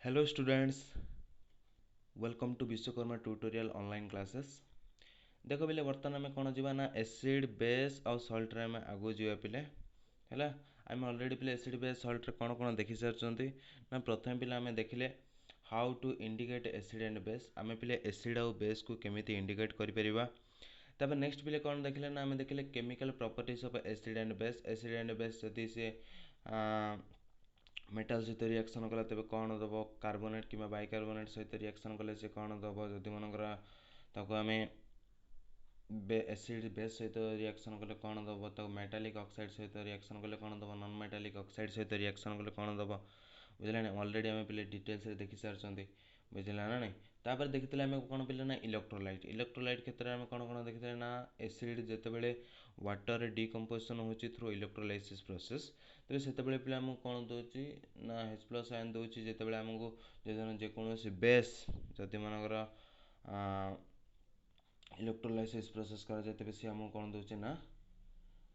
Hello students, welcome to Vishwakarma tutorial online classes. देख पिले बर्तमान आम कौन जावा ना एसिड बेस आउ सल्ट रे आम आगु जावा पिले है। आम अलरेडी पिले एसिड बेस सल्ट रे कौन कौन देखि सारी ना प्रथम पिले आम देखिले how to indicate acid and base. आम पिले एसिड आउ बेस को केमिति इंडिकेट करिपरिबा। तब नेक्स्ट पिले कौन देखिले ना आम देखिले chemical properties of acid and base. Acid and base जदि से मेटाल सहित रिएक्शन कला तेज कौन दब कार्बोनेट कि बाइकार्बोनेट सहित रिएक्शन कले से कौन दब जदि मनकर ताको आम एसिड बेस सहित रिएक्शन कले कौन दब ताको मेटालिक ऑक्साइड सहित रिएक्शन कले कौन दब नॉन मेटालिक ऑक्साइड सहित रिएक्शन कले कौन दब बुझे ना। ऑलरेडी आम पे डिटेल्स देखी सारी बुझे ना ना। तापर देखते आम कौन पे ना इलेक्ट्रोलाइट। इलेक्ट्रोलाइट क्षेत्र में कौन कौन देखते ना एसिड जितेबाला वाटर डिकम्पोजिशन होची थ्रू इलेक्ट्रोलाइसिस प्रोसेस तेज से पे आमको कौन दूसरी ना H प्लस आयन दूसरी जिते आमको जेकोसी बेस जदि मनकर इलेक्ट्रोलाइसिस प्रोसेस कर तेज सी आमको कौन दूसरी ना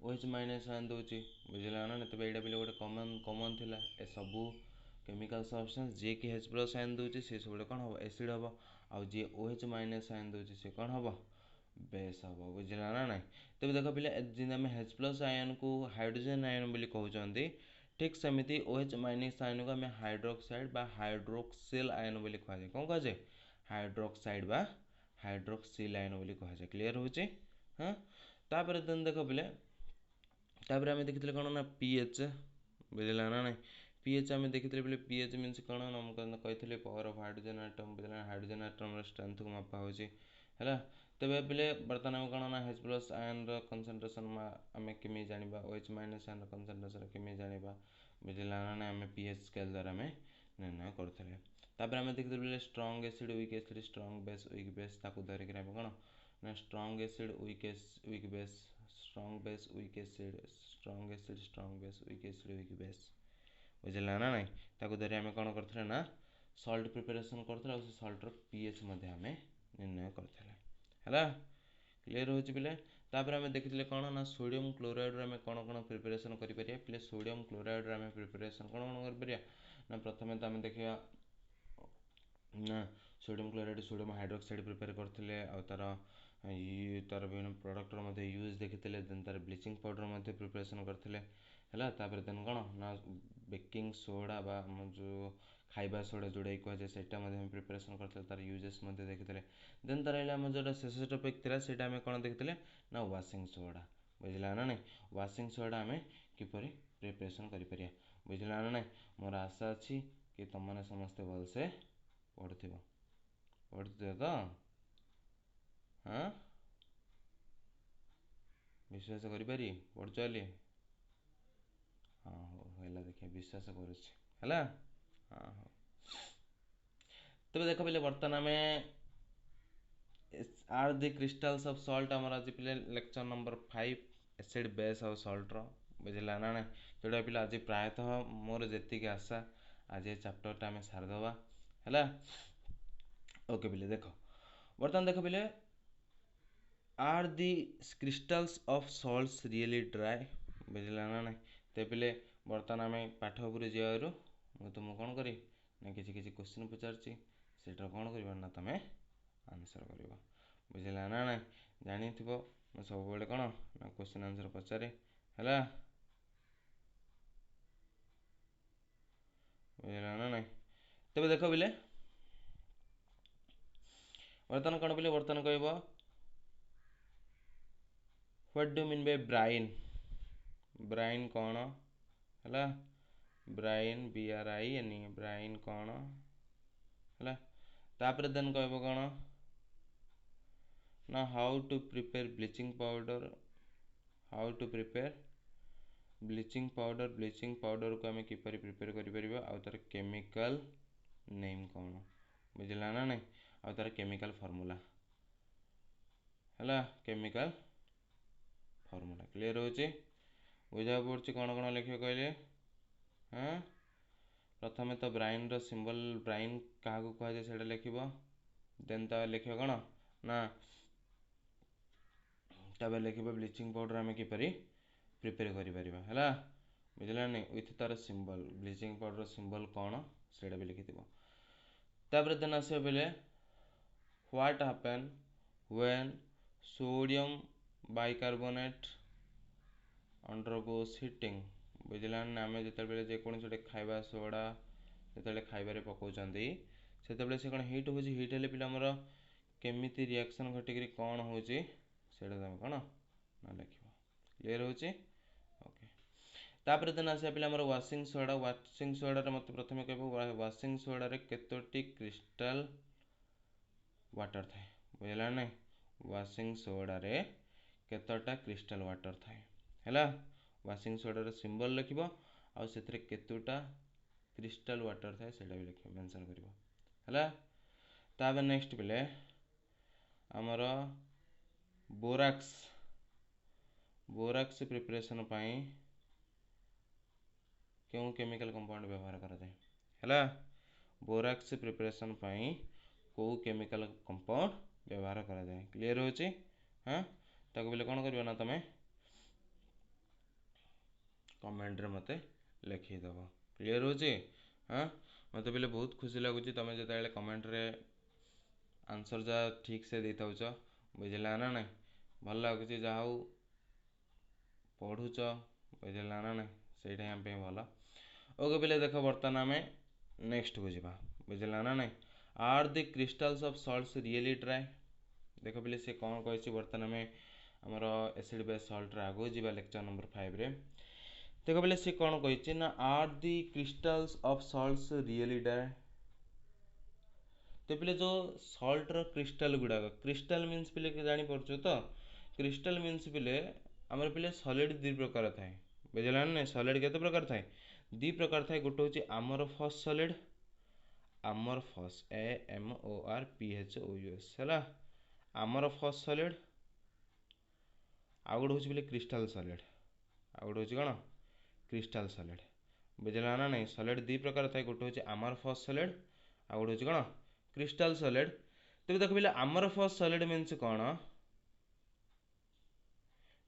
OH माइनस आयन दूसरी बुझला ना। तेज यहाँ पे गोटे कमन थिला ए सबू केमिकल सब्सटेंस जी कि H प्लस आयन दूसरी सी सब कौन हम एसिड हम आउ जी OH माइनस आयन दूसरी सी कौन हम बेस हम बुझला ना ना। तेज देख पे जिन आम H प्लस आयन को हाइड्रोजन आयन बोली कहते ठीक सेमती OH माइनस आयन को आम हाइड्रोक्साइड बा हाइड्रोक्सिल आयन बोली कहुए कौन कहुए हाइड्रोक्साइड बा हाइड्रोक्सिल आयन बोली कहुए। क्लीयर होची हाँ। तापर देन देख पे तापर आम देखते कौन ना पीएच बुझला ना ना। पीएच आम देखते पे पीएच मीन्स कौन ना कही पावर ऑफ हाइड्रोजन आटम बुझला हाइड्रोजन आटम स्ट्रेंथ को मापा होची है। तेरे पे बर्तमान आम कौन ना H प्लस आयन कंसंट्रेशन आम केमी जाना OH माइनस आयन कंसंट्रेशन केमी जाना बुझला ना आम पीएच स्केल द्वारा आम निर्णय करते। तापर आम देखते पे strong acid strong base weak base धरिक कौन ना strong acid weak base strong base weak acid strong acid strong base weak acid weak base बुझला ना ना। ताको धरी आम कौन करते ना सल्ट प्रिपरेशन करते सल्टर पीएच आम निर्णय करते है। क्लीयर हो पे तापर आम देखते कौन ना सोडियम क्लोराइड आम कौन कौन प्रिपरेशन कर पे सोडियम क्लोराइड आम प्रिपरेशन कौन कौन कर ना प्रथम तो आम देखा ना sodium chloride sodium hydroxide prepare करते तार तार विभिन्न प्रडक्टर यूज देखते देन तार ब्लीचिंग पाउडर प्रिपरेशन करते है। तापर देन कौन ना बेकिंग सोडा बा जो खाइबा सोडा जोड़ा कहुए से प्रिपरेशन करते तार यूजेस देखते देन तार आम जो शेष टपिक थी से कौन देखते ना वाशिंग सोडा बुझला ना ना। वाशिंग सोडा आम किपर प्रिपरेशन कर बुझला ना ना। मोर आशा अच्छी कि तुम मैंने समस्ते भलसे पढ़ुथ तो हाँ विश्वास करी पढ़ुच बोली हाँ हो है देखिए विश्वास करुच्छे है हाँ हो। तेज देख पे बर्तमान आम are the crystals of salt आमर आज पे लेक्चर नंबर 5 एसिड बेस और सॉल्ट बुझला ना ना। जोड़ा पे आज प्रायतः मोर जी आशा आज ये चैप्टरटा आम सारिदेवा है। ओके पे देख बर्तमान देख पे are the crystals of salts really dry बुझला ना ना। तो पे बर्तमान आम पाठ उपर जावर मुझे तुमको कौन करी ना किसी क्वेश्चन पचार सेटा कौन कर ना तुम आंसर कर बुझला ना ना। जानी मैं सब कौन ना क्वेश्चन आंसर पचारे है बुझला ना ना। तेज देख पे बर्तमान कौन पे बर्तमान कह what do mean bye Bryan Bryan कौन है ब्राइन BRIN ब्राइन कौन है। तापर देन कह कौन ना how to prepare bleaching powder how to prepare bleaching powder को आम किपर प्रिपेयर कर तार केमिकल नेम कौन बुझला ना नहीं आ तार केमिकल फॉर्मूला है केमिकल फॉर्मूला। क्लीयर होची बुझा पड़ी कौन कौन लिख कहले हाँ प्रथम तो ब्राइन रो सिंबल ब्राइन क्या कहुए से लिख देन तो लिख कौन ना तब लिख ब्लीचिंग पाउडर आम किपर प्रिपेयर कर बुझला नहीं विथ तार सिंबल ब्लीचिंग पाउडर सिंबल कौन से भी लिखि तापर देन आसे बेले what happen when sodium bicarbonate undergoes heating बुझिला ना आमे जते बेले जे कोन छोटे खाइबा सोडा जते बेले खाइबारे पकाउचंदी सेते बेले से कोन हीट होजी हीट हेले पिला हमर केमिति रिएक्शन घटिकरी कोन होजी सेटा तमे कोन ना लिखिबो क्लियर होची ओके तापर देन आसे पिला हमर वाशिंग सोडा रे मते प्रथमे कहबो वाशिंग सोडा रे केतोटी क्रिस्टल वाटर थाए बुझिला नै वाशिंग सोडा रे केतोटा क्रिस्टल वाटर थाए हैला वाशिंग सोडा रे सिंबल लिखिबो आ सेतरे केतोटा क्रिस्टल वाटर थाए सेटा भी लिखिबो मेंशन करिवो हैला ताबे नेक्स्ट बेले हमर बोराक्स प्रिपरेशन पाई क्यों केमिकल कंपाउंड व्यवहार करा जाए हैला बोराक्स प्रिपरेशन पाई को केमिकल कंपाउंड व्यवहार करा जाए क्लियर होची हां ताको बेले कोन करबो ना तमे कमेंट रे मते लिखि दबो क्लियर होची हां मते बेले बहुत खुशी लागुची तमे जते बेले कमेंट रे आंसर जा ठीक से देताउछ बुझिला ना नै भल लागुची जा हो पढुछ बुझिला ना नै सेटा हम पे भला ओके बेले देखो बर्तन हमें नेक्स्ट को जीवा बुझिला ना नै are the crystals of salts really dry देखो बेले से कोन कहछि बर्तन हमें हमर एसिड बेस सॉल्ट रे आगो जीवा लेक्चर नंबर 5 रे देखो बेले से कोन कहछि ना are the crystals of salts really dry तो बेले जो सॉल्ट रो क्रिस्टल गुडा क्रिस्टल मींस बेले के जानि परछु तो क्रिस्टल मींस बेले हमर बेले सॉलिड दि प्रकार थाए बुझिला ना सॉलिड केते प्रकार थाए दि प्रकार थाए गोटे होची अमरफस सॉलिड अमरफस AMORPHOUS हैला अमरफस सॉलिड आ गोटे होची बेले क्रिस्टल सॉलिड आ गोटे होची कोन क्रिस्टल सॉलिड बुझिला ना नै सॉलिड दि प्रकार थाए गोटे होची अमरफस सॉलिड आ गोटे होची कोन क्रिस्टल सॉलिड तबे देखो बेले अमरफस सॉलिड मींस कोन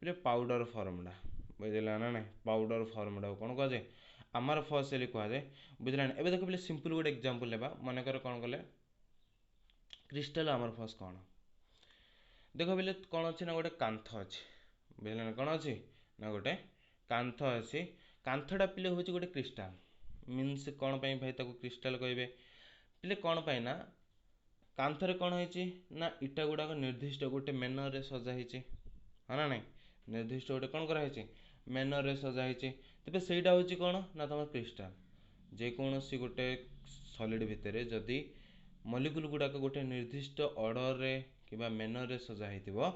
बेले पाउडर फॉर्मडा बुझिला ना नै पाउडर फॉर्मडा कोन कह जाय अमरफस एली कह जाय बुझिला ना एबे देखो बेले सिंपल गोटे एग्जांपल लेबा माने कर कोन कले क्रिस्टल अमरफस कोन देखो बेले कोन अछि ना गोटे कांथ अछि बुझिला ना कोन अछि ना गोटे कांथ अछि कांथडा पिले होची गोटे क्रिस्टल मींस कोन पई भाई ताको क्रिस्टल कहबे पिले कोन पई ना कांथरे कोन होईची ना इटा गुडा को निर्दिष्ट गोटे मैनर रे सजा हिची हाना नै निर्दिष्ट गोटे कोन करा हिची मैनर रे सजा हिची तबे सेटा होची कोन ना तम क्रिस्टल जे कोनोसी गोटे सॉलिड भितरे जदी मॉलिक्यूल गुडा को गोटे निर्दिष्ट ऑर्डर रे किबा मैनर रे सजा हितिबो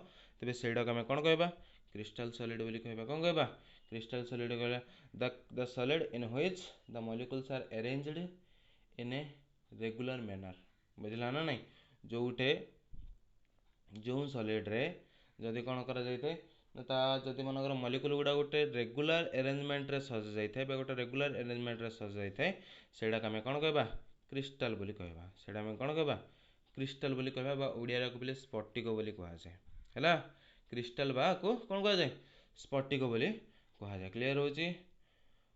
तबे सेडा को हम कोन कहबा क्रिस्टल सॉलिड बोली कहबा कोन कहबा क्रिस्टल सॉलिड कहला the solid in which the molecules are arranged in a regular manner बुझिला ना नै जोटे जो सॉलिड रे जदी कोन करा जायते ता जदी मनकर मॉलिक्यूल गुडा गोटे रेगुलर अरेंजमेंट रे सज जायथे बे गोटे रेगुलर अरेंजमेंट रे सज जायथे सेडा हम कोन कहबा क्रिस्टल बोली कहबा सेडा हम कोन कहबा क्रिस्टल बोली कहबा बा ओडिया रा को बोले स्फटिक बोली कहा जाय हैला क्रिस्टल बा को कोन कहा जाय स्फटिक बोली कहा जाय क्लियर होची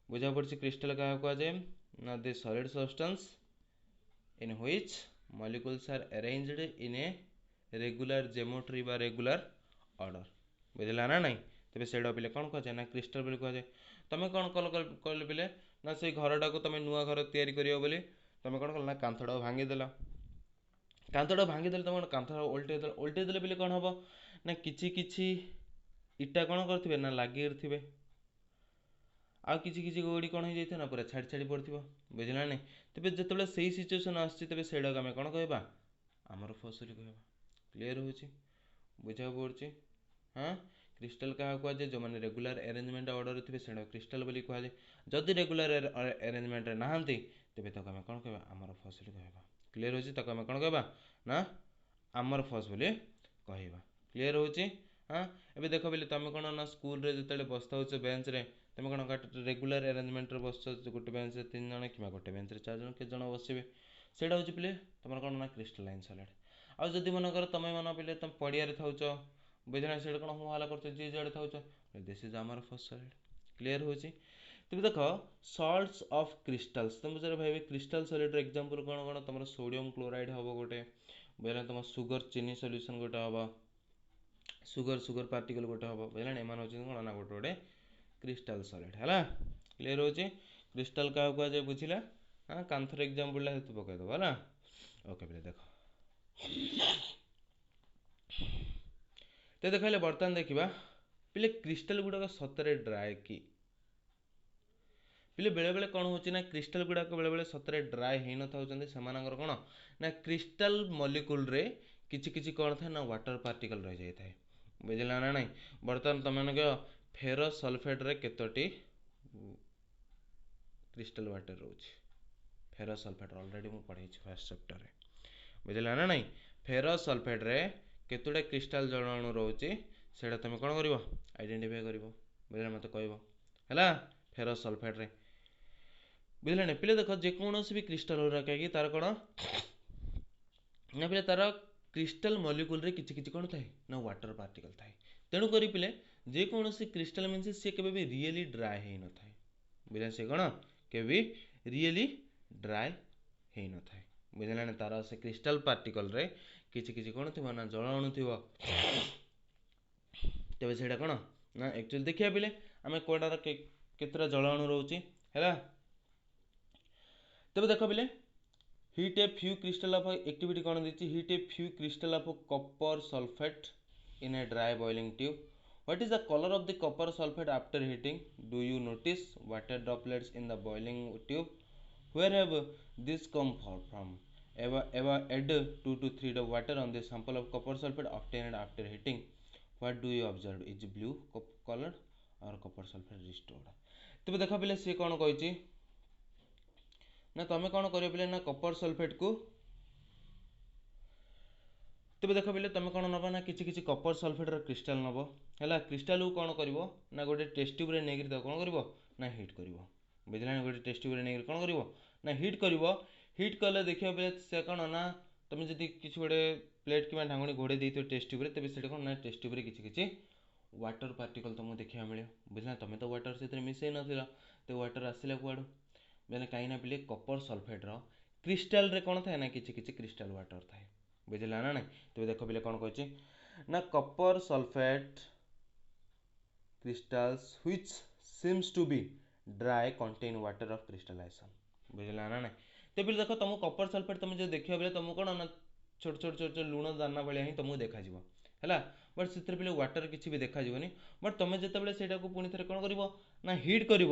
बुझा पड़छि क्रिस्टल का कहा जाय ना the solid substance in which molecules are arranged in a regular geometry बा regular order बुझिला ना नै तबे सेडा पिले कोन कह जाय ना क्रिस्टल बोली कह जाय तमे कोन कल पिले ना से घरडा को तमे नुवा घर तयारी करियो बोली तमे कोन कल ना कांथडा भांगी देला तमे कांथडा उल्टे देले पिले कोन हबो ना किछि किछि इटा कोन करथिबे ना लागि रथिबे आ किछि किछि गोडी कोन हो जायथे ना पूरा छाडी छाडी पड़थिबो बुझिला नै तबे जतबेले सेही सिचुएशन आछि तबे सेडा हम कोन कहबा हमर फसली कहबा क्लियर होची बुझा पड़छि हां क्रिस्टल का कहबा जे जो माने रेगुलर अरेंजमेंट ऑर्डर थिबे सेडा क्रिस्टल बोली कहबा जदी रेगुलर अरेंजमेंट रे नाहंती तबे तो हम कोन कहबा हमर फसली कहबा क्लियर होची तक हम कोन कहबा ना हमर फस बोली कहबा क्लियर होची हां एबे देखो बेले तमे कोन ना स्कूल रे जतले बसता होछ बेंच रे तमे कोन रेगुलर अरेंजमेंट रे बसछ गोटे बेंच रे 3 जण किबा गोटे बेंच रे 4 जण के जण बसिबे सेडा होची पिले तमर कोन ना क्रिस्टलाइन सॉलिड आ जदी मन कर तमे मन पिले तम पडिया रे थाउछ बुझना सेडा कोन हम हाला करछ जे जडे थाउछ this is amorphous solid clear होची तेज देख सल्ट्स ऑफ क्रिस्टल्स तुम जरा भाई क्रिस्टल सॉलिड एग्जांपल कौन कौन तुम सोडियम क्लोराइड हम गोटे बोले तुम सुगर चीनी सॉल्यूशन गोटे हम सुगर सुगर पार्टिकल गोटे हम बोले एम कौन ना गोटे गोटे क्रिस्टल सॉलिड है क्लीयर हो क्रिस्टल क्या कहुए बुझिला हाँ कांथर एग्जांपल हेतु पकईदेव है ओके पे देख तो देख बर्तमान देखा पे क्रिस्टल गुड़ाक सतरे ड्राए कि पे बेले बेले कौन होना क्रिस्टल गुड़ाक बेले बेले सतरे ड्राए हो न था कौन ना क्रिस्टल मॉलिक्यूल रे किछि किछि कौन था ना वाटर पार्टिकल रही जाए बुझला ना नहीं बर्तमान तुम फेरस सल्फेट रे केतोटी क्रिस्टल वाटर रोच फेरस सल्फेट ऑलरेडी मुझे पढ़ाई फर्स्ट चैप्टर रे बुझला ना नहीं फेरस सल्फेट रे केतोटा क्रिस्टल जल अणु रोचे सेटा तुम कौन कर आइडेंटिफाई कर बुझे मत कहला फेरस सल्फेट रे बुझला नहीं पे देख जेकोसी भी क्रिस्टल हो रखा कि तार कौन ना पे तार क्रिस्टल मॉलिक्यूल रे किछि किछि कौन थाए ना वाटर पार्टिकल थाए तेणु करी पिले जेकोसी क्रिस्टल मीन्स सी केबे रियली ड्राए हो न थाए बुझला से कौन केबे रियली ड्राए हो न थाए बुझला ना तार से क्रिस्टल पार्टिकल रे किछि किछि कौन थी ना जल अणु थी तेज से कौन ना एक्चुअली देखिए पिले आम कौटार केतटा जल अणु रोचे है तेज देख पिले heat a few crystal of activity कौन the heat a few crystal of copper sulphate in a dry boiling tube what is the colour of the copper sulphate after heating do you notice water droplets in the boiling tube where have this come from ever add 2 to 3 of water on the sample of copper sulfate obtained after heating what do you observe is blue colored or copper sulfate restored तब देखा पिले सी कौन कही ना तुम कौन कर पिले ना कॉपर सल्फेट को तेज देख पे तुम कौन नब ना कि कॉपर सल्फेट क्रिस्टाल नब है क्रिस्टाल को कौन कर ना गोटे टेस्ट ट्यूब नहीं कौन कर ना हिट कर बुझला गोटे टेस्ट ट्यूब नहीं कौन कर ना हिट कर हिट कले देखिए पे से कौन ना तुम जब किसी गोटे प्लेट कि ढांगुणी घोड़े देते टेस्ट ट्यूब तेज से कौन ना टेस्ट ट्यूब किसी वाटर पार्टिकल तुमको देखा मिले बुझला तुम तो वाटर से मिसई ना तो वाटर आसला कुआड़ू बोले कहीं पे कॉपर सल्फेट क्रिस्टाल रे कौन थाए ना किसी क्रिस्टाल वाटर थाए बुझला ना नहीं तो देख पे कौन कही ना copper sulphate crystals which seems to be dry contain water of crystallization बुझला ना नहीं तो पे देख तुम कॉपर सल्फेट तुम जो देखा बेले तुमको कौन ना छोट छोट छोट छोट लुण दाना भाया ही तुमको देखा है बट से पे वाटर किसी भी देखा बट तुम जिते से पुणी थे कौन कर ना हिट कर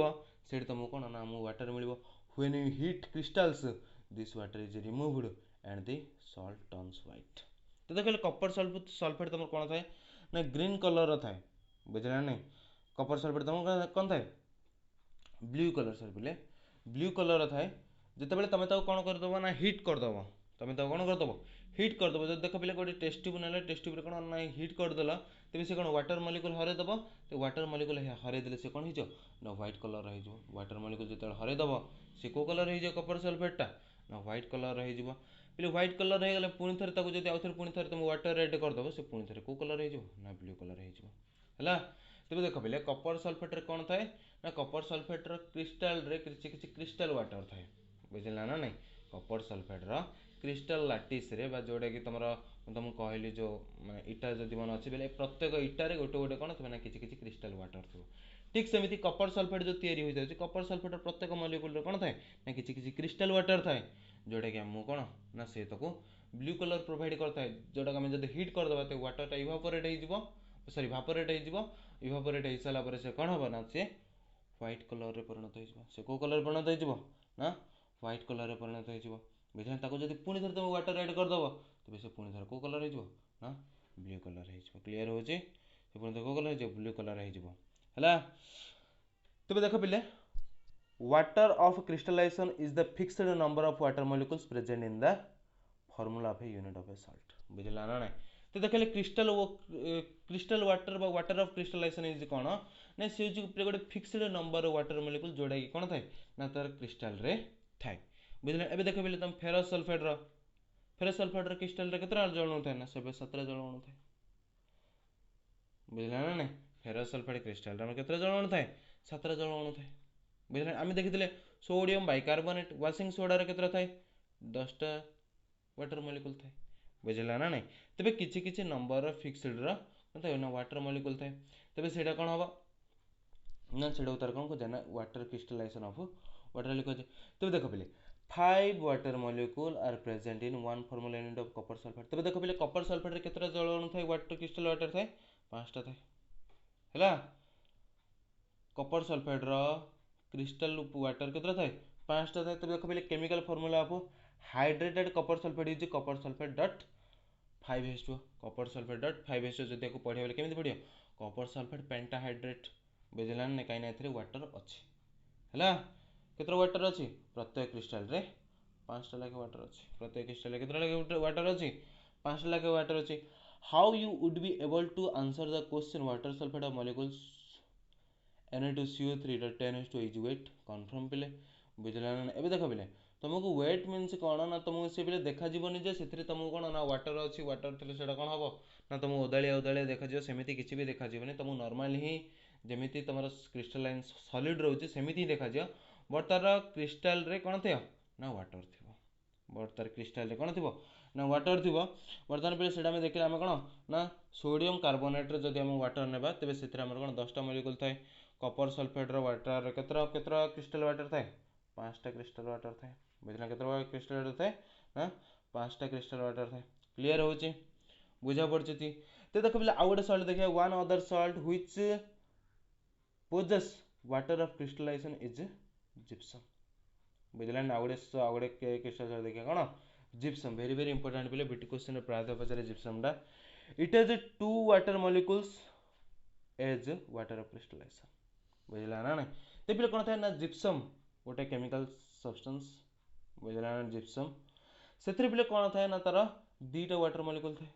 तुमको कौन ना water mill when you hit crystals this water is removed and the salt turns white तो देख कॉपर सल्फेट तुम कौन थाए ना ग्रीन कलर थाए बुझला नहीं कॉपर सल्फेट तुम कौन थाए ब्लू कलर सर पे ब्लू कलर थाए जिते तुम कौन करदेव ना हिट करदेव तुम कौन करदेव हिट करदेव जब देख पे गोटे टेस्ट ट्यूब ना टेस्ट ट्यूब कौन ना हिट करदेल तेज से कौन वाटर मॉलिक्यूल हरईदेव तो वाटर मॉलिक्यूल हरईदे से कौन हो व्हाइट कलर हो वाटर मॉलिक्यूल जो हरईदेव से कौ कलर हो कॉपर सल्फेटा ना व्हाइट कलर हो पे व्हाइट कलर हो गले पुणी थे जब आउ थे पुणी थे तुम वाटर रेड करदेव से पुणी थे कौ कलर हो ना ब्लू कलर हो तेज देख पे कॉपर सल्फेट कौन थाए ना कॉपर सल्फेट क्रिस्टाल रे किसी क्रिस्टाल वाटर थाए बुझला ना नहीं कॉपर सल्फेट क्रिस्टाल लाटिस रे जोटा कि तुम तुमको कहली जो इटा जब मन अच्छे बोले प्रत्येक इटारे गोटे गोटे कौन थे ना किसी क्रिस्टाल वाटर थो ठीक सेमती कॉपर सल्फेट जो तैयारी हो जाए कॉपर सल्फेट प्रत्येक मॉलिक्यूल कौन थाए ना किसी क्रिस्टाल वाटर थाए जोटा कि आमको कौन ना से ब्लू कलर प्रोवाइड करता है जोटा आम जब हिट करदे तो वाटरटा इभापोरेट हो सॉरी भापोरेट हो इभापोरेट हो सारापर से कौन हम ना से व्हाइट कलर रे परिणत हो से कौ कलर परिणत हो ना व्हाइट कलर रे परिणत हो बुझे जब पुणी थे तुम वाटर ऐड करदेव तेज से पुणी थे कौ कलर हो ना ब्लू कलर हो क्लीयर हो पुणी थे कौ कलर हो ब्लू कलर है तेज देख पे water of crystallization is the fixed number of water molecules present in the formula of a unit of a salt बुझला ना नहीं तो देखिए crystal water water of crystallization is कौन ना सी गोटे फिक्स्ड नंबर वाटर मॉलिक्यूल जोटा कि कौन थाए ना तार क्रिस्टल रे थाए बुझल ए देख पे तुम फेरस सल्फेट क्रिस्टल रे केतना जल अणु थाए ना 17 जल अणु थाए बुझला ना नहीं फेरस सल्फेट क्रिस्टल रे केतना जल अणु थाए 17 जल अणु थाए बुझे आम देखी सोडियम बाइकार्बोनेट वाशिंग सोडार केतटा थाए 10टा वाटर मॉलिक्यूल थाए बुझला ना नहीं तेरे किछि किछि नंबर फिक्सड रो ना वाटर मॉलिक्यूल थाए तेरे सेटा कौन हम ना सेटा तार कौन कहे ना वाटर क्रिस्टलाइजेशन ऑफ वाटर लिखा तेरे देख पे 5 water molecule are present in one formal unit of copper sulphate तेरे देख पे कॉपर सल्फेट रे केतटा जल अणु थाए वाटर क्रिस्टल वाटर थाए 5टा थाए हैला कॉपर सल्फेट रो क्रिस्टल वाटर केतटा थाए 5टा थाए तेरे देख पे chemical formula of hydrated copper sulphate is copper sulphate dot 5H2 copper sulphate dot 5H2 जदि को पढ़िया बेले केमिति पढ़िया कॉपर सल्फेट पेंटाहाइड्रेट बुझला ना कहीं ना वाटर अच्छी है केतटा वाटर अच्छी प्रत्येक क्रिस्टाल रे 5टा लाखे वाटर अच्छी प्रत्येक क्रिस्टाल केतटा लाखे वाटर अच्छी 5टा लाखे वाटर अच्छी how you would be able to answer the question water sulphate of molecules Na2CO3 is wet confirm पिले बुझला ना एबे देख पिले तुमको वेट मीन्स कौन ना तुमको से पिले देखा जीवनी जे से तुमको कौन ना वाटर अच्छी वाटर थे से कौन हम ना तुमको ओदालिया ओदालिया देखा सेमती किसी भी देखा जीवनी तुमको नॉर्मल ही जमीती तुम क्रिस्टलाइन सॉलिड रोचे सेमती ही देखा बट तार क्रिस्टाल रे कौन थे ना वाटर थी बट तार क्रिस्टाल रे कौन थी ना वाटर थी बर्तमान पे से देखिए आम कौन ना सोडियम कार्बोनेट जब आम वाटर नेबा तेज से कौन 10टा मॉलिक्यूल थाए कॉपर सल्फेट वाटर केतरा क्रिस्टल वाटर थाए 5टा क्रिस्टल वाटर थाए बुझल केतरा क्रिस्टल वाटर थाए ना 5टा क्रिस्टल वाटर थाए क्लीयर हो बुझा पड़ी तो देख पे आउ गोटे सल्ट देखिए one other salt which possess water of crystallization is gypsum बुझला आउ गोटे क्रिस्टल सल्ट देखिए कौन जिप्सम वेरी वेरी इंपोर्टेंट पे बीटी क्वेश्चन प्रायतः पचारे जिप्सम टा it has 2 water molecules as water of crystallization बुझला ना तो पे कौन था ना जिप्सम गोटे केमिकल सब्सटेंस बुझला ना जिप्सम से पे कौन था ना तार 2टा वाटर मॉलिक्यूल थे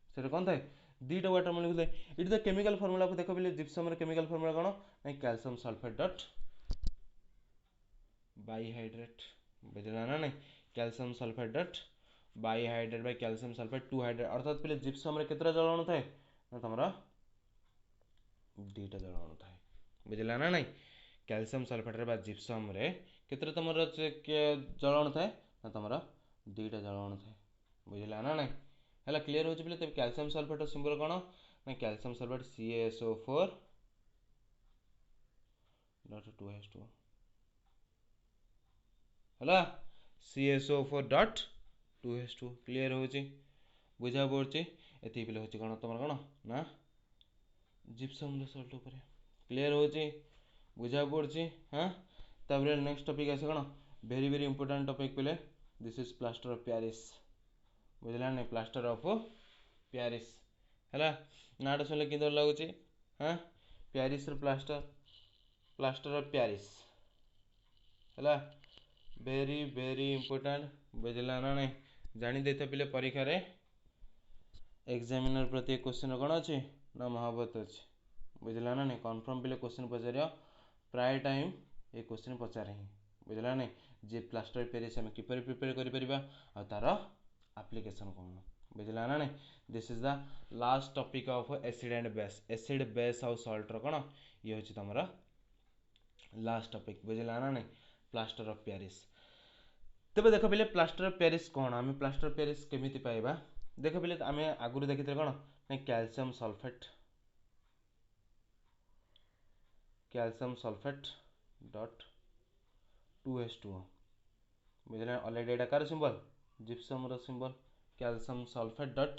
से कौन थाए 2टा वाटर मॉलिक्यूल थाए इट द केमिकल फार्मूला को देख पे जिप्सम केमिकल फार्मूला कौन ना कैल्शियम सल्फेट डॉट बाइहाइड्रेट बुझला ना नहीं calcium sulphate dot dihydrate by calcium sulphate 2 hydrate अर्थात पे जिप्सम रे केतरा जल अणु थाए ना तमरा 2टा जल अणु थाए बुझला ना नहीं कैल्शियम सल्फेट रे बा जिप्सम रे केतरा तमरा जल अणु थाए ना तमरा 2टा जल अणु थाए बुझला ना नहीं है क्लीयर हो पे कैल्शियम सल्फेट सिंबल कौन ना calcium sulphate CaSO4 dot 2H2 है CaSO4 डॉट 2H2 क्लीयर हो बुझा पड़ी ये पे हूँ कौन तुम कौन ना जिप्सम सल्ट उपर क्लीयर हो बुझा पड़ी हाँ तापर नेक्स्ट टॉपिक आसे कौन वेरी वेरी इंपोर्टेंट टॉपिक पे this is plaster of Paris बुझला नहीं प्लास्टर ऑफ पेरिस है नाटा शुणिले कि लगुच हाँ पेरिस प्लास्टर ऑफ पेरिस है वेरी वेरी इंपोर्टेंट बुझला ना नहीं जानी देते पिले परीक्षा रे एग्जामिनर प्रति क्वेश्चन कौन अच्छी ना महाभारत अच्छी बुझला ना नहीं कन्फर्म पे क्वेश्चन पचार प्राय टाइम ये क्वेश्चन पचारे ही बुझला नहीं जे प्लास्टर ऑफ पेरिस आम किपर प्रिपेयर कर तार एप्लिकेशन कौन बुझला ना नहीं this is the last topic of acid base आउ सॉल्ट रो कौन ये हूँ तुम लास्ट टॉपिक बुझला ना नहीं प्लास्टर ऑफ पेरिस तेज देख पे प्लास्टर ऑफ पेरिस कौन आम प्लास्टर ऑफ पेरिस केमिति पाइबा देख पे आम आगुरी देखी कौन ना कैल्शियम सल्फेट डॉट 2H2 बुझल अलरेडी एटा car symbol gypsum symbol calcium sulphate dot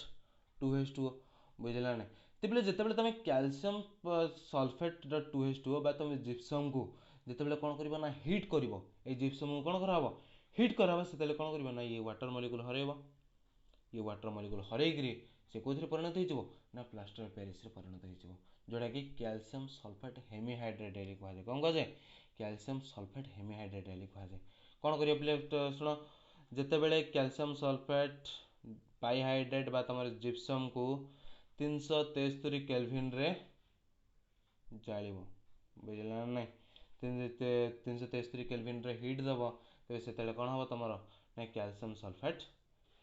2H2 बुझला ना तेज जिते तुम कैल्शियम सल्फेट डॉट 2H2 तुम जिप्सम को जिते कौन कर ना हिट कर जिप्सम को कौन कराब हिट कराब से कौन कर ना ये वाटर मॉलिक्यूल हरइब ये वाटर मॉलिक्यूल हरैकि से कौन परिणत हो ना प्लास्टर ऑफ पेरिस परिणत हो जोटा कि कैल्शियम सल्फेट हेमिहाइड्रेट डेली कहुए कौन कहुए कैल्शियम सल्फेट हेमिहाइड्रेट डेली कहुए कौन कर शुण जितेबले कैल्शियम सल्फेट बाइहाइड्रेट बा तुम जिप्सम को 373 केल्विन रे जालिब बुझला ना 373 केल्विन रे हीट दब तो से कौन हम तुम ना कैल्शियम सल्फेट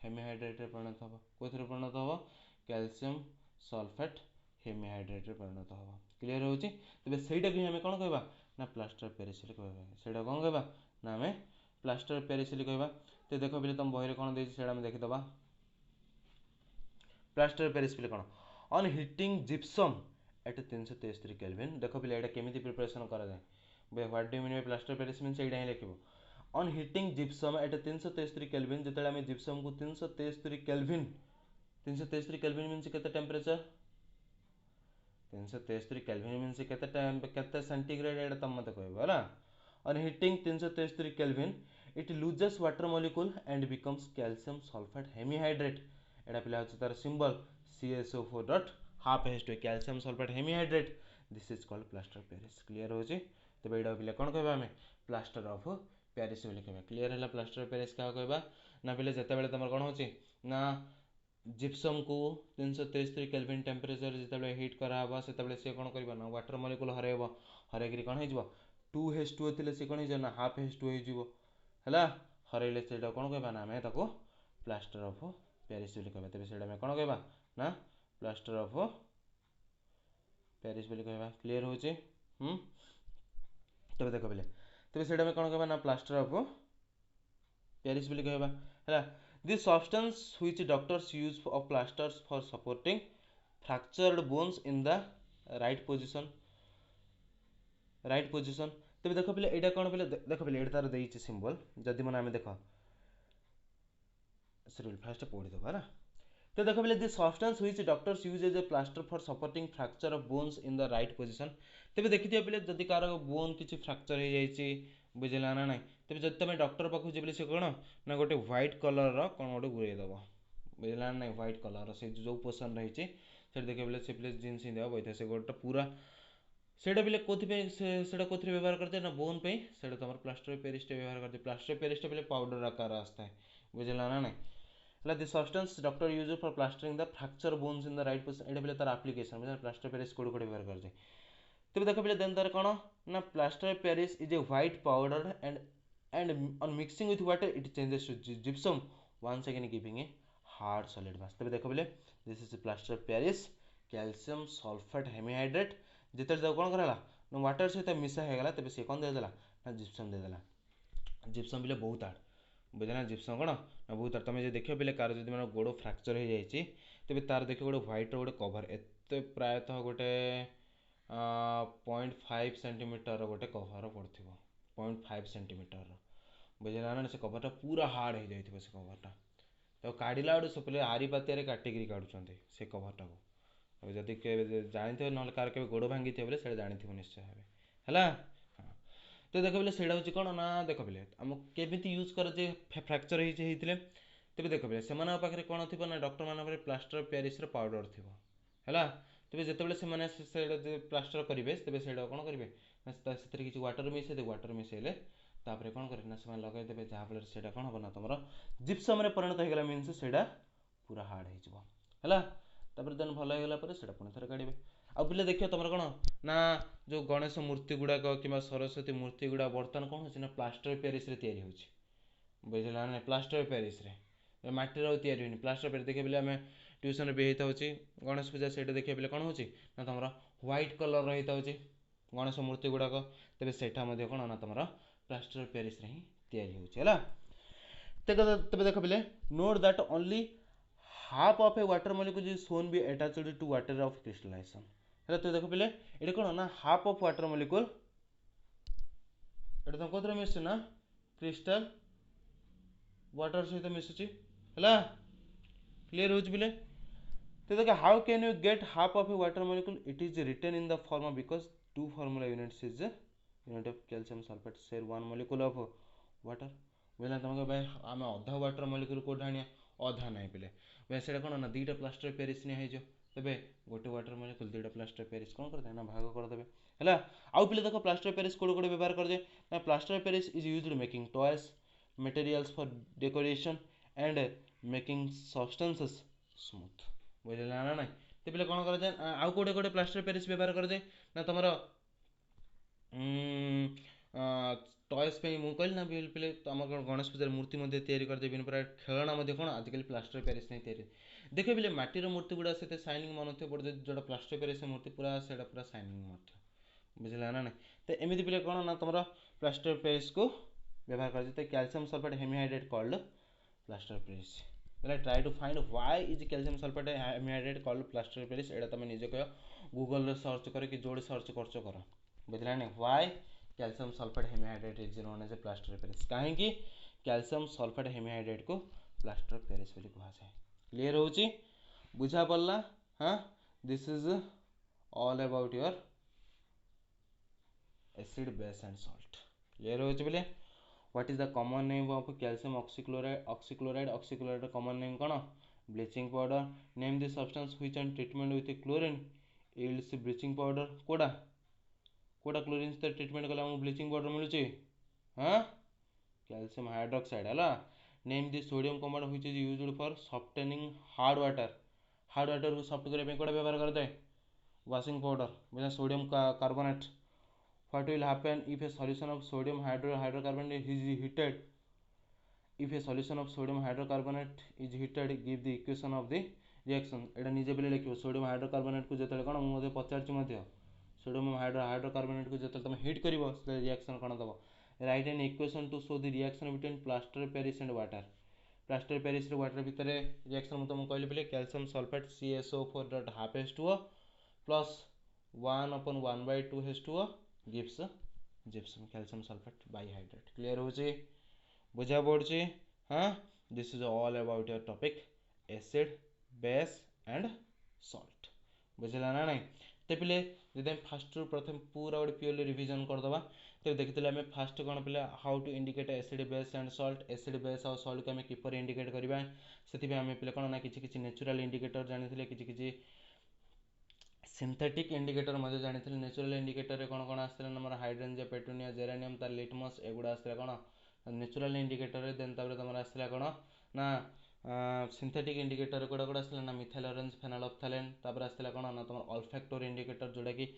हेमिहाइड्रेट परिणत हम कौन परिणत हम कैल्शियम सल्फेट हेमिहाइड्रेट परिणत हम क्लीयर हो तेज से कौन कह ना प्लास्टर पेरिस कहवा सेटा कौन कहवा ना आम प्लास्टर पेरिस कहवा। तो देख पे तुम बही कौन देती से देखीदबा प्लास्टर पेरिस कौन on heating gypsum at 363 kelvin. देख पे यहाँ केमी प्रिपरेसन कराए what do mean by plaster Paris mean से ही लिख on heating gypsum at 363 kelvin जो आम जिप्सम को 363 केल्विन 363 केल्विन मीन के टेम्परेचर 363 केल्विन मीन के सेंटीग्रेड एटा तुम मत कह है on heating 363 kelvin it loses water molecule and becomes calcium sulphate hemihydrate. एटा पिला होची तार symbol CSO4 dot half H2 calcium sulphate hemihydrate this is called plaster Paris. Clear होची तबे एटा पिला कोन कहबा हमें प्लास्टर ऑफ पेरिस बोली कहबा। क्लियर है प्लास्टर पेरिस क्या कहबा ना पिले जते बेले तमर कोन होची ना जिप्सम को 363 केल्विन टेम्परेचर जिते हिट करावा से सी कौन कर वाटर मॉलिक्यूल हरैब हरैक कौन हो 2H2O थे सी कौन हो हाफ H2O है हरैले से कौन कहबा ना आम ताको प्लास्टर ऑफ पेरिस बोली कहबा। तेज से कौन कहबा ना प्लास्टर ऑफ पेरिस बोली कहबा। क्लियर होची तब देख पे तेज से कौन कहबा ना प्लास्टर ऑफ पेरिस बोली कहबा है। This substance which doctors use of plasters for supporting fractured bones in the right position तबे देख पे एटा कौन पे देख पे एटा तार देइछि सिंबल जदि मन आम देख सॉरी फास्ट पढ़ी देबा है। तो देख पे this substance which doctors use as a plaster for supporting fracture of bones in the right position. तबे देखिथिया पे जदि कार बोन किछि फ्रैक्चर हो जाइछि बुझला ना नहीं तबे जदि तुम डॉक्टर पाखु जेबले से कोन ना गोटे व्हाइट कलर रो कोन गोटे गुरे देबो बुझला ना नहीं व्हाइट कलर से जो पोर्शन रही से देखे पे से प्लेस जींस देवा बैठे से गोटे पूरा सेटा पे कोथि सेटा कोथि व्यवहार करते ना बोन पे सेटा तुम प्लास्टर पेरिस व्यवहार करते प्लास्टर पेरिस पे पाउडर आकार आता है बुझला ना नहीं like the substance doctor uses for plastering the fracture bones in the right position एटा पे तार एप्लीकेशन मतलब प्लास्टर पेरिस कोड कोड व्यवहार करते तबे देख पे देन तार कोन ना plaster Paris is a white powder and on mixing with water it changes to gypsum once again giving a hard solid mass। तबे देख पे this is plaster Paris calcium sulphate hemihydrate जेते जब कोन करला ना वाटर सहित मिसा हे गला तबे से कोन दे देला ना जिप्सम दे देला। जिप्सम बिले बहुत हार्ड बुझे जिप्सम कौन ना बहुत तुम जो देख पे कार जब मैं गोड़ फ्रैक्चर हो जाए तेज तार देख गोटे व्हाइट गोटे कभर एत प्रायतः गोटे 0.5 सेंटीमीटर गोटे कभर पड़ो 0.5 सेंटीमीटर बुझला ना से कभरटा पूरा हार्ड हो जाए से कभरटा तो काढ़ला बेटे सब हारी पातिया काटिकी काढ़ुं से कभरटा को जदि जानते ना कार के गोड़ भांगी थे बोले से जानते निश्चय भाव है। तो देख पे से कौन ना देख पे आम केमी यूज कर फ्रैक्चर होते तेज देख पे से पाखे कौन थी ना डॉक्टर मान प्लास्टर पेरिस पाउडर थी है तेज जिते से प्लास्टर करेंगे तेज से कौन करेंगे से किसी वाटर मिसई वाटर मिसैले तापर कौन करें ना से लगेदेवे जहाँफल से कौन हम ना तुम जिप्सम परिणत होगा मीनस से पूरा हार्ड होपर देन भल होगा पुणी थे काढ़े आउ पे देखिए तुम कौन ना जो गणेश मूर्ति गुड़ाक कि सरस्वती मूर्ति गुड़ा बर्तमान कौन हो प्लास्टर पेरिस या बुझला ना प्लास्टर पेरिस मटीर या प्लास्टर पेरिस देखिए पे आम ट्यूशन भी होता गणेश पूजा से देखिए पे कौन हो तुम व्हाइट कलर रही था गणेश मूर्ति गुड़ाक तेज सेठा कौन ना तुम प्लास्टर पेरिस ही है। तब देख पे note that only half of a water molecule is shown be attached to water of crystallization है। तो देख पे ये कौन ना हाफ ऑफ वाटर मॉलिक्यूल तुम कौन मिसुची ना क्रिस्टल वाटर सहित मिसुची है। क्लियर हो पे तो देख how can you get half of a water molecule it is written in the form because two formula units is unit of calcium sulphate share one molecule of water बुझे तुमको भाई आम अधा वाटर मॉलिक्यूल कौट आने अधा ना पे भाई से कौन ना दुईटा प्लास्टर पेरिस निज तेज गोटे वाटर मॉलिक्यूल दुईटा प्लास्टर पेरिस कौन करदे ना भाग करदे है। आउ पे देख प्लास्टर पेरिस कोड कोड व्यवहार करदे ना plaster Paris is used making toys materials for decoration and making substances smooth बुझला ना ना तो पे कौन कर आउ कोटे कोटे प्लास्टर पेरिस व्यवहार करदे ना तुम टॉयस पे मुझे कहली ना पे तुम गणेश पूजा मूर्ति करदे विभिन्न प्रकार खेलना कौन आजिकल प्लास्टर पेरिस देखे पे माटीर मूर्ति गुड़ा से साइनिंग मन बट जो प्लास्टर पेरिस मूर्ति पूरा से पूरा साइनिंग बुझला ना ना तो एमती पिले कौन ना तुम प्लास्टर ऑफ पेरिस को व्यवहार कर calcium sulphate hemihydrate called plaster of Paris try to find why is calcium sulphate hemihydrate called plaster of Paris एटा तुम निजे कह गूगल सर्च कर कि जोड़ी सर्च कर बुझला नहीं why calcium sulphate hemihydrate is known as a plaster of Paris कहीं कैल्शियम सल्फेट हेमीहाइड्रेट को प्लास्टर ऑफ पेरिस बोली कहुए क्लीयर होची बुझा पड़ला हाँ this is all about your acid base and salt clear होची बोले what is the common name of calcium oxychloride common name कौन bleaching powder name the substance which on treatment with chlorine yields bleaching powder Koda chlorine से treatment कला हमको bleaching powder मिलुची हाँ calcium hydroxide है name the sodium compound which is used for softening hard water को soft करने पे कोड़ा व्यवहार करते हैं वॉशिंग पाउडर बिना sodium carbonate what will happen if a solution of sodium hydrocarbonate is heated if a solution of sodium hydrocarbonate is heated give the equation of the reaction एटा निजे बेले लिखियो सोडियम हाइड्रोकार्बोनेट को जेतले कोन मु पचारछि मध्य sodium hydrocarbonate को जेतले तुम heat करिवो से reaction कोन दबो write an equation to show the reaction between plaster Paris and water plaster Paris रे वाटर भितर रिएक्शन मु तुमको कहली पले calcium sulphate CaSO4 dot half H2O plus 1/1/2 H2O gives gypsum calcium sulfate bihydrate clear होची बुझा पड़ची हाँ this is all about your topic acid base and salt बुझला ना नहीं तो पिले जब फास्ट रु प्रथम पूरा गोटे प्योरली रिविजन करदबा तो देखिले आम फास्ट कौन पिले how to indicate acid base and salt acid base और सॉल्ट को आम किपर इंडिकेट करवा से आम पिले कौन ना किसी नेचुरल इंडिकेटर जानी किसी सिंथेटिक इंडिकेटर मध्य जानी नेचुरल इंडिकेटर रे कौन कौन आसला नंबर हाइड्रोजन पेट्रोनिया जेरानियम तार लिटमस एगुड़ा आसला कौन नेचुरल इंडिकेटर रे देन तापर तुम आसला कौन ना सिंथेटिक इंडिकेटर कोड़ा कोड़ा आसला ना मिथाइल ऑरेंज फेनोल्फथालेन तापर आसला कौन ना तुम ऑल्फैक्टोर इंडिकेटर जोड़ा कि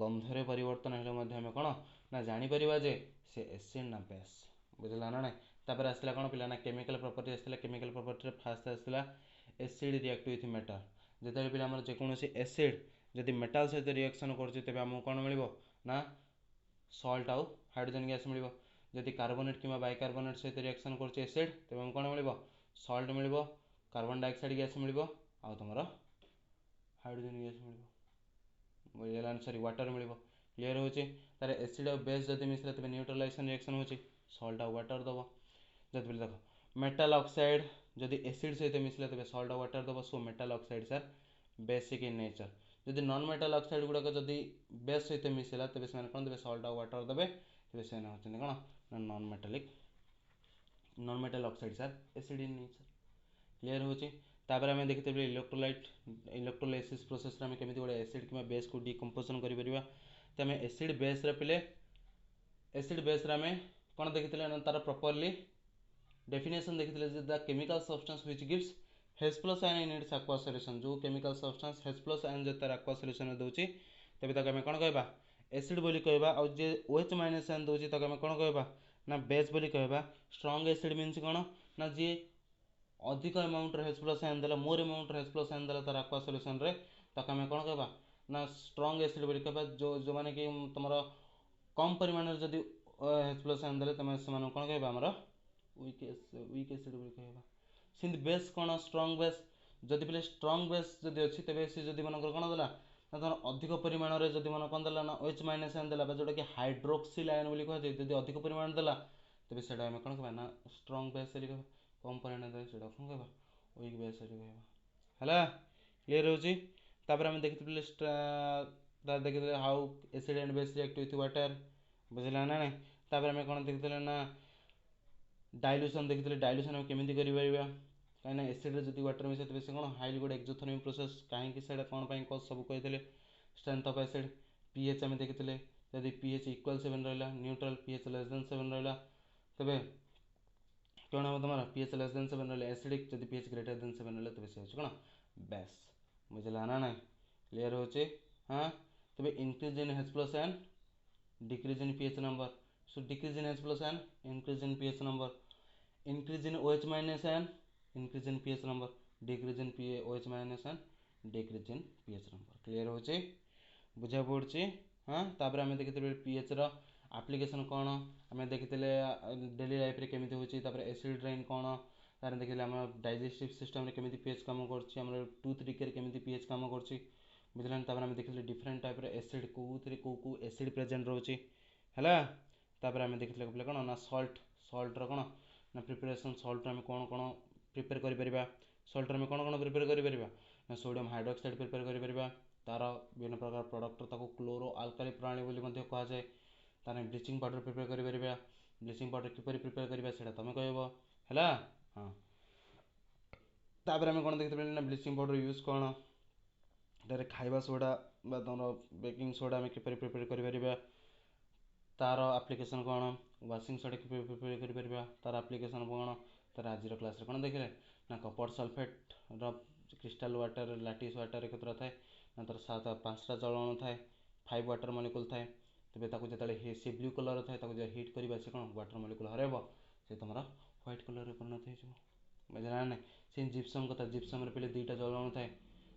गंधरे परिवर्तन हेले मध्य आम कौन ना जानी परिबा जे से एसिड ना बेस बुझला ना तापर आसला कौन पिला ना केमिकल प्रॉपर्टी आसला केमिकल प्रॉपर्टी रे फास्ट आसला एसिड रिएक्ट विथ मेटल जिते पिला हमर जेकोसी एसिड जदि मेटाल सहित रिएक्शन करुच्चे तेज आमको कौन मिल ना सल्ट आउ हाइड्रोजन गैस मिल जदि कार्बोनेट कि बाइकार्बोनेट सहित रिएक्शन करुच्चे एसिड तेज आमको कौन मिल सल्ट मिल कार्बन डाइऑक्साइड गैस मिल आउ तुम हाइड्रोजन गैस मिल बुझे सॉरी वाटर मिल क्लीयर होची तार एसिड और बेस जदि मिसला तेज न्यूट्रलाइजेशन रिएक्शन होची सल्ट आउ वाटर दब जदि देख मेटाल ऑक्साइड जदि एसिड सहित मिसला तेज सल्ट और वाटर दब so metal oxides are basic in nature जदि नॉन मेटाल ऑक्साइड गुड़ाक जदि बेस सहित मिसला तेज से कौन देवे सल्ट और वाटर देवे तेज से होती कौन non metal oxides are acid in nature clear होची तापर आम देखते इलेक्ट्रोलाइसिस प्रोसेस आम केमी गोटे एसिड कि बेस को डिकम्पोजिशन कर तो आम एसिड बेस पिले एसिड बेस आम कौन देखते तार प्रॉपर्ली डेफिनेशन देखते the chemical substance which gives H plus ion in its aqueous solution जो chemical substance H plus ion जो तार aqueous solution दउची तबे तक हमें कौन कहबा एसिड बोली कहबा और जे OH माइनस आयन दउची तक हमें कौन कहबा ना बेस बोली कहबा स्ट्रांग एसिड मींस कौन ना जे अधिक अमाउंट रे H plus ion देला मोर अमाउंट रे H plus ion देला तार aqueous solution रे तक हमें कौन कहबा ना स्ट्रांग एसिड बोली कहबा जो माने कि तमरो कम परिमाण रे जदी H plus ion देले तमे से माने कौन कहबा हमरो वीक एसिड बोली कहबा सिंध बेस कौन स्ट्रंग बेस जदि पे स्ट्रंग बेस जदि अच्छी तेज सी जदि मन कौन देला ना अधिक परिमाण में जदि मन कौन देला ना OH माइनस आयन देला जोटा कि हाइड्रोक्सिल आयन बोली कहुए जदि अधिक परिमाण देला तेज से आम कौन कहबा ना स्ट्रंग बेस कह कम परिमाण दे से कौन कहबा वीक बेस कहबा है क्लीयर होची तापर आम देखते देखते how acid and base react with water बुझला ना नहीं तापर आम कौन देखते ना डाइल्यूशन देखते डाइल्यूशन आम केमी कर कहीं एसिड जब वाटर मिसे तेज से कौन हाईली गोटे एक्जोथर्मिक प्रोसेस कहीं कौन सब कहते स्ट्रेंथ ऑफ एसिड पीएच आम देखते जब पीएच इक्वल 7 रहा न्यूट्रल पीएच लेस देन 7 रहा तेज कौन हम तुम पीएच लेस देन 7 रहा एसिडिक जब पीएच ग्रेटर देन 7 रहा तेज से कौन बेस बुझला ना नहीं क्लीयर होचे हाँ तेज increase in H plus ion decrease in pH number so decrease in H plus ion increase in pH number increase in OH minus ion increase in pH number decrease in OH minus ion decrease in pH number clear होचे बुझा पड़ची हाँ तापर आम देखी pH application कौन आम देखी daily life रे केमी होची एसिड रेन कौन तार देखिले आम डाइजेस्टिव सिस्टम रे केमी पीएच काम कर टूथ डिके केमी पीएच काम कर बुझे तापर आम देखिले डिफरेंट टाइप एसिड कौ एसिड प्रेजेंट रोचे है तापर आम देखिले कौन ना सल्ट सल्ट कौन ना प्रिपरेसन सल्ट आम कौन कौन प्रिपेयर कर सल्ट आम कौन कौन प्रिपेयर कर ना सोडियम हाइड्रोक्साइड प्रिपेयर कर तार विभिन्न प्रकार प्रडक्ट ताको क्लोरो आल्काली प्रणाली बोली कहुए तार ब्लीचिंग पाउडर प्रिपेयर कर ब्लीचिंग पाउडर किपर प्रिपेयर करवा से तुम कह है हाँ तापर आम कौन देखते ना ब्लीचिंग पाउडर यूज कौन तार खाଇବା सोडा तुम बेकिंग सोडा आम किपर प्रिपेयर कर तार आप्लिकेसन कौन वाशिंग सोडा किपर प्रिपेयर कर तार आप्लिकेसन कौन तार आज क्लास कौन देखिले ना copper sulphate crystal water lattice water केतरा थाए ना तार 5टा जल अणु थाए 5 वाटर मलिक्यूल थाए तेज ताको जो सी ब्लू कलर थाए जो हिट करवा से कौन वाटर मलिक्यूल हरब से तुम व्हाइट कलर परिणत हो बुझे ना से जिप्सम कथा जिप्सम पहले 2टा जल अणु थाए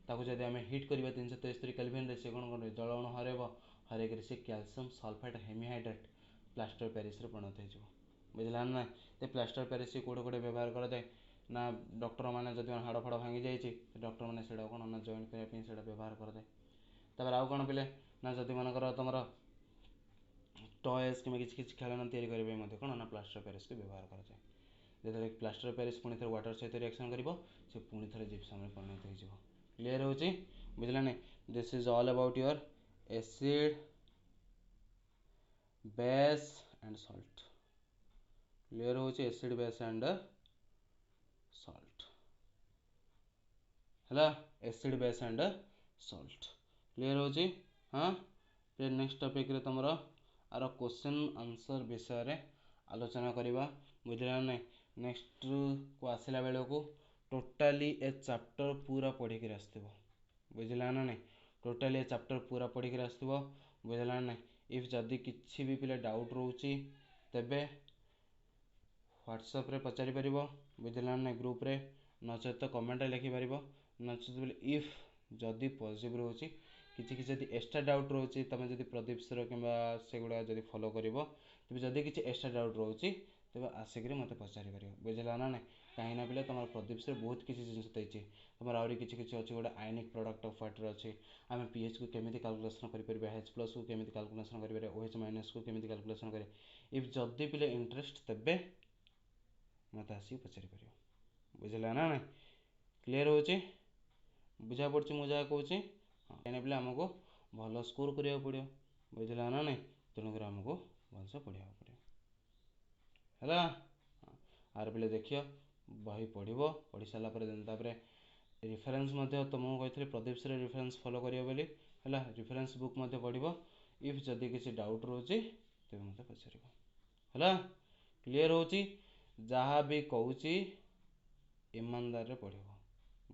ताको जब आम हिट करवा 373 केल्विन से कौन कर जल अणु हरब हरक से calcium sulphate hemihydrate plaster Paris परिणत हो बुझला ना तो प्लास्टर पेरिस कौटे कौटे व्यवहार कराए ना डॉक्टर मैंने जब हाड़ फाड़ भांगी जाइए डॉक्टर मैंने से कौन ना जॉइन करने व्यवहार कराए तापर आउ कौन पे ना जदि मनकर तुम टॉयज कि किसी खेलना या कौन ना प्लास्टर पेरिस को व्यवहार कराए जो प्लास्टर पेरिस पुणी थे वाटर सहित रिएक्शन कर पुणी थे जिप्सम परिणत हो क्लीयर हो बुझला नहीं this is all about your acid base and salt clear हो एसिड बेस एंड सॉल्ट है acid base and salt clear हो हाँ फिर नेक्स्ट टॉपिक रे तुम आर क्वेश्चन आंसर विषय रे आलोचना करवा बुझला ना नेक्स्ट को आसला बेल को टोटाली ए चैप्टर पूरा पढ़ी कर आसथिबो बुझला ना नहीं टोटाली ए चैप्टर पूरा पढ़ी कर आसथिबो बुझला ना इफ जदि किसी भी पिला डाउट रोची तेबे व्हाट्सएप रे पचारि परिबो बुझला ना ग्रुप रे नचेत तो कमेंट लिखि परिबो नचेत बोले इफ जदि पॉसिबल होची किसी किसी जदि एक्स्ट्रा डाउट रोची तुम जदि प्रदीप सर किंबा सेगुड़ा जदि फॉलो करिवो तबे जदि किसी एक्स्ट्रा डाउट रोची तबे आसिक मत पचारि परिबो बुझला ना नहीं कहीं ना पिले तुम प्रदीप सर बहुत किसी जिन देती तुम आहरी किसी किसी अच्छे गोटे आयनिक प्रोडक्ट ऑफ वाटर अच्छे आम पीएच को केमी कैलकुलेसन कर एच प्लस को केमी कैलकुलेसन कर ओएच माइनस को केमी कैलकुलेसन कर इफ जदि पिले इंटरेस्ट तेबे मत आसिक पचारि परिबो बुझला ना नहीं क्लीयर होची बुझा पड़ी मुझे कौच हाँ पे आमको भल स्कोर करा पड़ो बुझला ना नहीं तेणुकर आमको भलसे पढ़ा पड़ो है आर पे देखिए बही पढ़ो पढ़ी सारापर रिफरेन्स तुमको कही प्रदीप सर रिफरेन्स फॉलो करियो बोली है रिफरेन्स बुक पढ़ो इफ जदि किसी डाउट रोचे तेज मत पचार है क्लीयर हो जहाँ भी कहूँ ईमानदार पढ़ो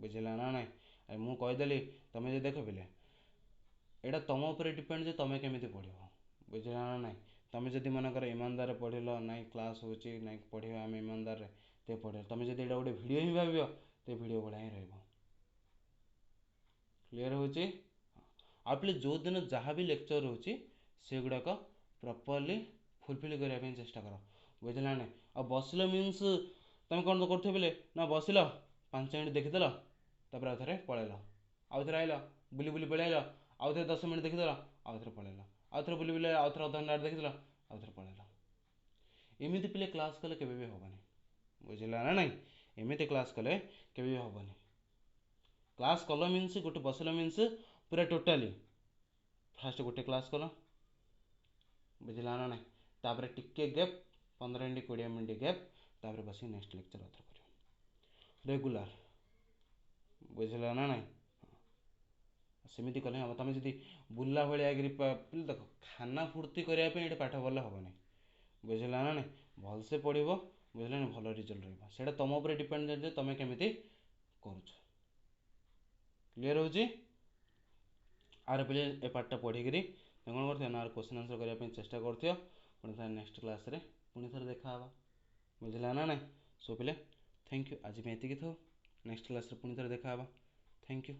बुझला ना नहीं मु कहीदेली तुम जो देख पिले यहाँ तुम उपर डिपेंड जे तुम केमी पढ़ बुझला ना नहीं तुम जदि मनकर ईमानदार पढ़ल ना क्लास हो ना पढ़ा आम ईमानदार ते पढ़ तुम जब यहाँ गोटे भिडियो ही भाव तो भिडियो भला ही रहा क्लीयर हो आपले जो दिन जहाँ भी लेक्चर रोचे से गुड़ाक प्रॉपर्ली फुलफिल करने चेष्टा कर बुझला ना आ बसिल मीन्स तुम कौन तो कर ना बसिल 5 मिनट देखीदेल तापर आउ थे पलैल आउ थे आइल बुली बुली पलैल आउ थे 10 मिनट देखीदेल आउ थे पलैल आउ थे बुली बुली आउ थे अधा घंटा देखीदेल आउ थे पलैल एमती पिले क्लास कले केबे भी हेनी बुझला ना नहीं एमती क्लास कले केबे भी हेनी क्लास कल मीन्स गोटे बसिल मीन्स पूरा टोटाली फास्ट गोटे क्लास कल बुझला ना नहीं तापर टिके गैप 15 मिनट 20 मिनट गैप तापर बस नेक्स्ट लेक्चर आउे कर रेगुलर बुझला ना नहीं सेमती कले हम तुम जी बुला भाया देख खाना फूर्ति करने ये पाठ पढ़ले हेनी बुझला ना नहीं भलसे पढ़ बुझल ना भल रिजल्ट रहा तुम उपर डिपेंड तुम केमी कर क्लीयर हो आर पे ए पार्टा पढ़ी कौन कर ना क्वेश्चन आंसर करने चेष्टा कर नेक्स्ट क्लास रे पुणी थे देखा बुझला ना नहीं सो पे थैंक यू आज एति था नेक्स्ट क्लास रे पुणी थे देखा थैंक यू।